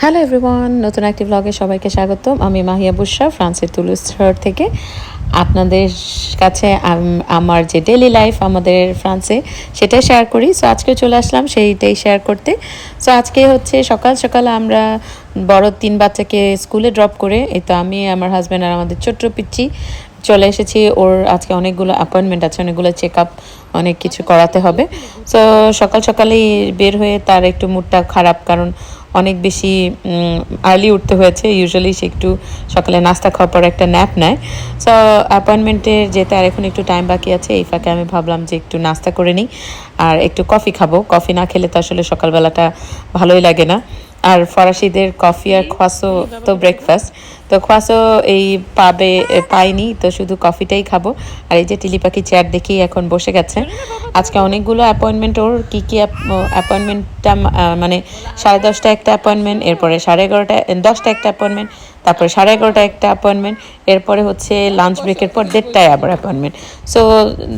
Hello everyone, নতুন একটি ব্লগে সবাইকে স্বাগতম। আমি মাহিয়া বুশরা, ফ্রান্সের তুলুস শহর থেকে আপনাদের কাছে আমার যে ডেইলি লাইফ আমাদের ফ্রান্সে সেটাই শেয়ার করি। সো আজকে চলে আসলাম সেইটাই শেয়ার করতে। সো আজকে হচ্ছে সকাল সকাল আমরা বড় 3 বাচ্চাকে স্কুলে ড্রপ করে এই তো আমি, আমার হাজব্যান্ড আর আমাদের ছোট্ট পিচ্চি চলে এসেছি। ওর আজকে অনেকগুলো অ্যাপয়েন্টমেন্ট আছে, অনেকগুলো চেক আপ, অনেক কিছু করাতে হবে। সো সকাল সকালেই বের হয়ে তার একটু মুডটা খারাপ, কারণ অনেক বেশি আর্লি উঠতে হয়েছে। ইউজুয়ালি সে একটু সকালে নাস্তা খাওয়ার পর একটা ন্যাপ নেয়। সো অ্যাপয়েন্টমেন্টে যেতে আর এখন একটু টাইম বাকি আছে, এই ফাঁকে আমি ভাবলাম যে একটু নাস্তা করে নিই আর একটু কফি খাবো। কফি না খেলে তো আসলে সকালবেলাটা ভালোই লাগে না। আর ফরাসিদের কফি আর খোয়াসো তো ব্রেকফাস্ট, তো খোয়াসো এই পাইনি, তো শুধু কফিটাই খাবো। আর এই যে টিলি পাখি চেয়ার দেখেই এখন বসে গেছে। আজকে অনেকগুলো অ্যাপয়েন্টমেন্ট, ওর কী কী অ্যাপয়েন্টমেন্টটা মানে 10:30 একটা অ্যাপয়েন্টমেন্ট, এরপরে 11:30 10টা একটা অ্যাপয়েন্টমেন্ট, তারপরে 11:30 একটা অ্যাপয়েন্টমেন্ট, এরপরে হচ্ছে লাঞ্চ ব্রেকের পর 1:30টায় আবার অ্যাপয়েন্টমেন্ট। সো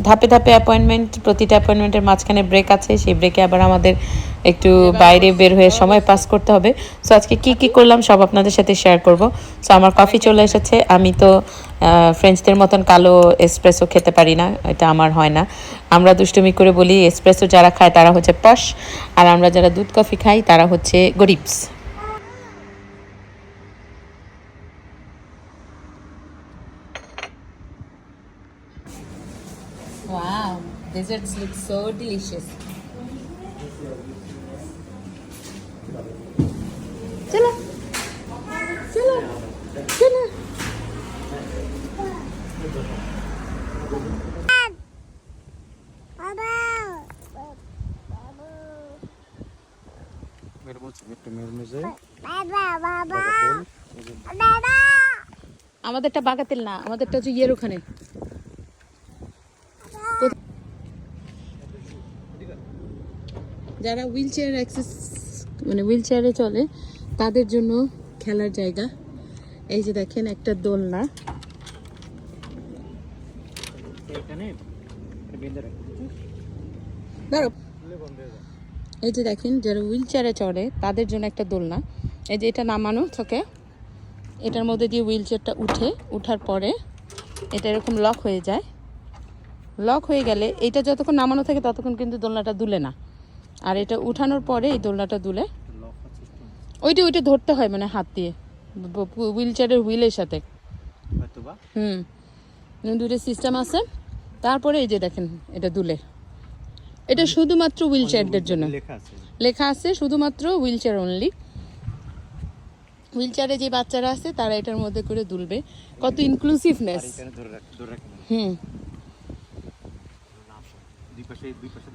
ধাপে ধাপে অ্যাপয়েন্টমেন্ট, প্রতিটা অ্যাপয়েন্টমেন্টের মাঝখানে ব্রেক আছে, সেই ব্রেকে আবার আমাদের একটু বাইরে বের হয়ে সময় পাস করতে হবে। সো আজকে কী কী করলাম সব আপনাদের সাথে শেয়ার করব। সো আমার কফি চলে এসেছে। আমি তো ফ্রেঞ্চদের মতন কালো এসপ্রেসো খেতে পারি না, এটা আমার হয় না। আমরা দুষ্টুমি করে বলি এসপ্রেসো যারা খায় তারা হচ্ছে পশ, আর আমরা যারা দুধ কফি খাই তারা হচ্ছে গরিবস। Wow, desserts look so delicious. চলো চলো চলো। আমাদেরটা বাগাতেল না, আমাদেরটা হচ্ছে ইয়ের ওখানে। যারা হুইল চেয়ার অ্যাক্সেস মানে হুইল চেয়ারে চলে তাদের জন্য খেলার জায়গা। এই যে দেখেন একটা দোলনা, এই যে দেখেন যারা হুইল চেয়ারে চড়ে তাদের জন্য একটা দোলনা। এই যে এটা নামানো থাকে, এটার মধ্যে দিয়ে হুইল চেয়ারটা উঠার পরে এটা এরকম লক হয়ে যায়। লক হয়ে গেলে এটা যতক্ষণ নামানো থাকে ততক্ষণ কিন্তু দোলনাটা দুলে না, আর এটা উঠানোর পরে এই দোলনাটা দুলে। ওইটা ধরতে হয় মানে হাত দিয়ে হুইল চেয়ারের হুইলের সাথে। দুটো সিস্টেম আছে। তারপরে এই যে দেখেন এটা দুলে, এটা শুধুমাত্র হুইল চেয়ারদের জন্য লেখা আছে, শুধুমাত্র হুইল চেয়ার অনলি। হুইল চেয়ারে যে বাচ্চারা আছে তারা এটার মধ্যে করে দুলবে। কত ইনক্লুসিভনেস।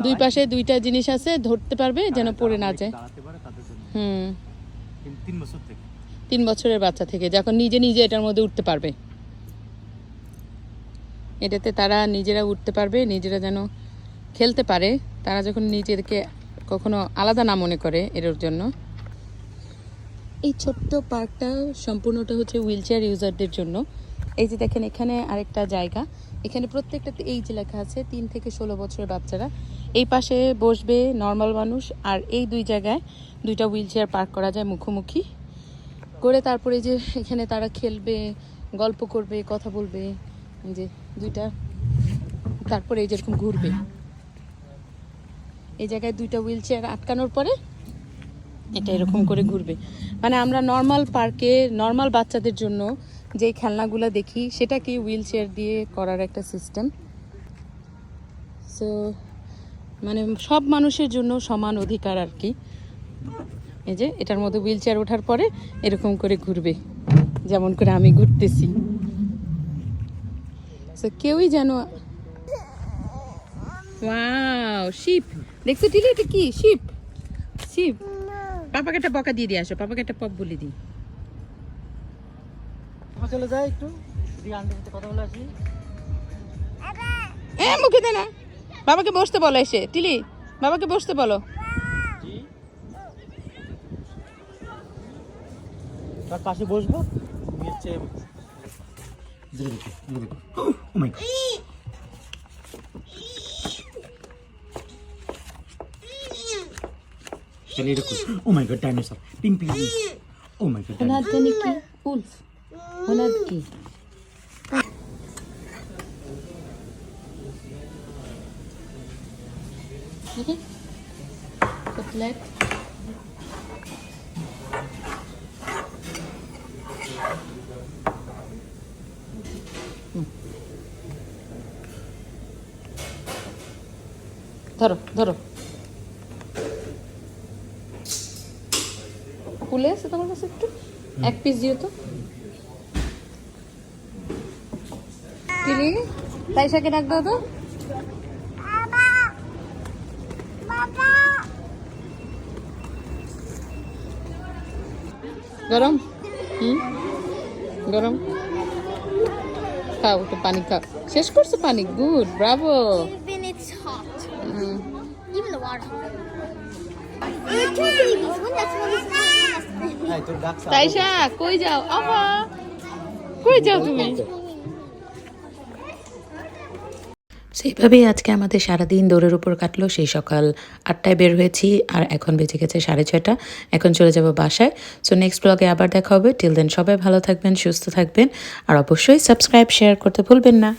দুই পাশে দুইটা জিনিস আছে, ধরতে পারবে যেন পড়ে না যায়। 3 বছরের বাচ্চা থেকে যখন নিজে নিজে এটার মধ্যে উঠতে পারবে, এটাতে তারা নিজেরা উঠতে পারবে, নিজেরা যেন খেলতে পারে, তারা যখন নিজেদেরকে কখনো আলাদা না মনে করে। এর জন্য এই ছোট্ট পার্কটা সম্পূর্ণটা হচ্ছে হুইল চেয়ার ইউজারদের জন্য। এই যে দেখেন এখানে আরেকটা জায়গা, এখানে প্রত্যেকটাতে এই যে লেখা আছে 3 থেকে 16 বছরের বাচ্চারা। এই পাশে বসবে নর্মাল মানুষ, আর এই দুই জায়গায় দুইটা হুইল চেয়ার পার্ক করা যায় মুখোমুখি করে। তারপরে যে এখানে তারা খেলবে, গল্প করবে, কথা বলবে, যে দুইটা। তারপরে এই যেরকম ঘুরবে, এই জায়গায় দুইটা হুইল চেয়ার আটকানোর পরে এটা এরকম করে ঘুরবে। মানে আমরা নর্মাল পার্কে নর্মাল বাচ্চাদের জন্য যেই খেলনাগুলো দেখি সেটাকে হুইল চেয়ার দিয়ে করার একটা সিস্টেম। সো মানে সব মানুষের জন্য সমান অধিকার আর কি। এই যে এটার মধ্যে হুইল চেয়ার ওঠার পরে এরকম করে ঘুরবে, যেমন করে আমি ঘুরতেছি। সো কেউই যেন ওয়াও শিপ দেখছো টিলি, এটা কি শিপ? শিপ। পাপাকে একটা বকা দিয়ে আসো, পাপাকে একটা পপ বলে দিই। চলে যায় একটু কথা বলে আসি। মুখে দে না, বাবাকে বসতে বলো। এসে টিলি বাবাকে বসতে বলো। তার পাশে বসবো। चलिए देखो, oh my God dinosaur, pink pink. Oh my god. هنا التاني كي أولف هنا كي Okay. Good luck. ধরো ধরো ফুলে আছে তোমার কাছে একটু এক পিস দিও তো কিলি তাইশাকে ডাক দাও তো গরম গরম খাও একটু পানি খাও শেষ করছো পানি good Bravo Even it's hot. Even the water. And two babies. One that's one is হ্যাঁ তোর ডাক তাইশা কই যাও আহা কই যাও তুমি সেইভাবেই আজকে আমাদের সারাদিন দৌড়ের উপর কাটলো সেই সকাল 8টায় বের হয়েছি আর এখন বেজে গেছে 6:30 এখন চলে যাব বাসায় সো নেক্সট ব্লগে আবার দেখা হবে টিল দেন সবাই ভালো থাকবেন সুস্থ থাকবেন আর অবশ্যই সাবস্ক্রাইব শেয়ার করতে ভুলবেন না